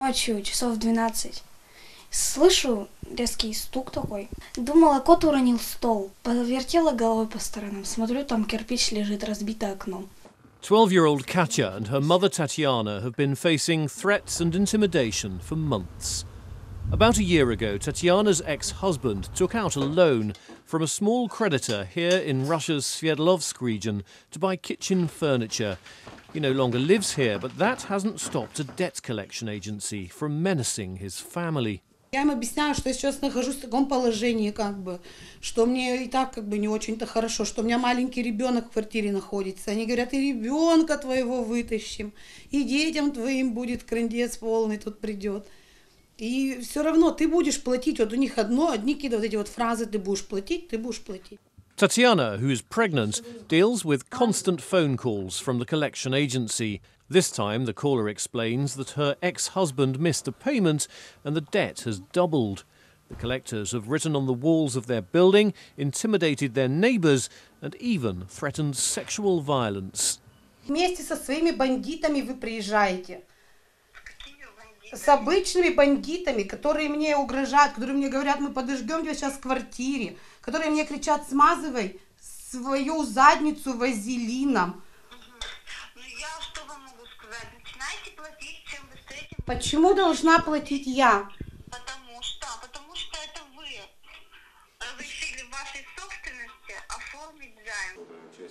Ночью, часов 12. Слышу резкий стук такой. Думала, кот уронил стол. Повертела головой по сторонам. Смотрю, там кирпич лежит, разбитое окно. 12-year-old Katya and her mother Tatyana have been facing threats and intimidation for months. About a year ago, Tatyana's ex-husband took out a loan from a small creditor here in Russia's Sverdlovsk region to buy kitchen furniture. He no longer lives here, but that hasn't stopped a debt collection agency from menacing his family. Я им объясняю, что я сейчас нахожусь в таком положении, что мне и так не очень-то хорошо, что у меня маленький ребенок в квартире находится. Они говорят, и ребенка твоего вытащим, и детям твоим будет крындец полный тут придет. И все равно ты будешь платить. Вот у них одни какие-то вот эти вот фразы, ты будешь платить, ты будешь платить. Tatyana, who is pregnant, deals with constant phone calls from the collection agency. This time, the caller explains that her ex-husband missed a payment and the debt has doubled. The collectors have written on the walls of their building, intimidated their neighbours and even threatened sexual violence. Вместе со своими бандитами вы приезжаете. С обычными бандитами, которые мне угрожают, которые мне говорят, мы подождем тебя сейчас в квартире, которые мне кричат, смазывай свою задницу вазелином. Почему должна платить я? Потому что это вы разрешили вашей собственности оформить займ.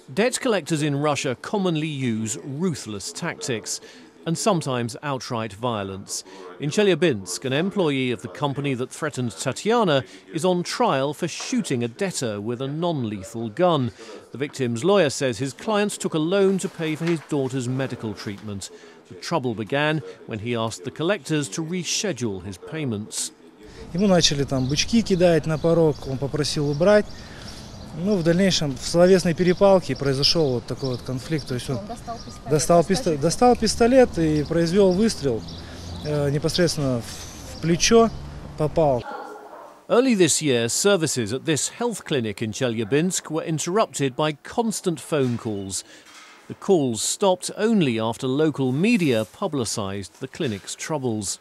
Debt collectors in Russia commonly use ruthless tactics and sometimes outright violence. In Chelyabinsk, an employee of the company that threatened Tatyana is on trial for shooting a debtor with a non-lethal gun. The victim's lawyer says his client took a loan to pay for his daughter's medical treatment. The trouble began when he asked the collectors to reschedule his payments. Ему начали бычки кидать на порог, он попросил убрать. В дальнейшем в словесной перепалке произошел вот такой вот конфликт. То есть он достал пистолет и произвел выстрел непосредственно в плечо, попал. Early this year, services at this health clinic in Chelyabinsk were interrupted by constant phone calls. The calls stopped only after local media publicised the clinic's troubles.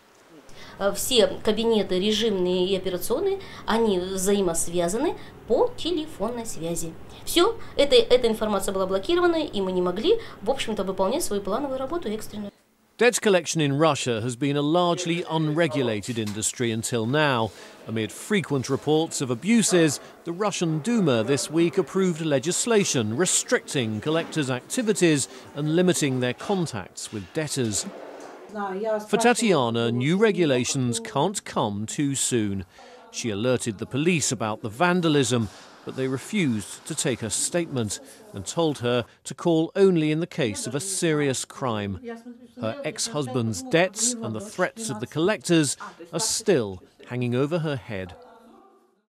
Все кабинеты режимные и операционные, они взаимосвязаны по телефонной связи. Все, эта информация была блокирована, и мы не могли, в общем-то, выполнять свою плановую работу экстренную. Debt collection in Russia has been a largely unregulated industry until now. Amid frequent reports of abuses, the Russian Duma this week approved legislation restricting collectors' activities and limiting their contacts with debtors. For Tatyana, new regulations can't come too soon. She alerted the police about the vandalism, but they refused to take a statement and told her to call only in the case of a serious crime. Her ex-husband's debts and the threats of the collectors are still hanging over her head.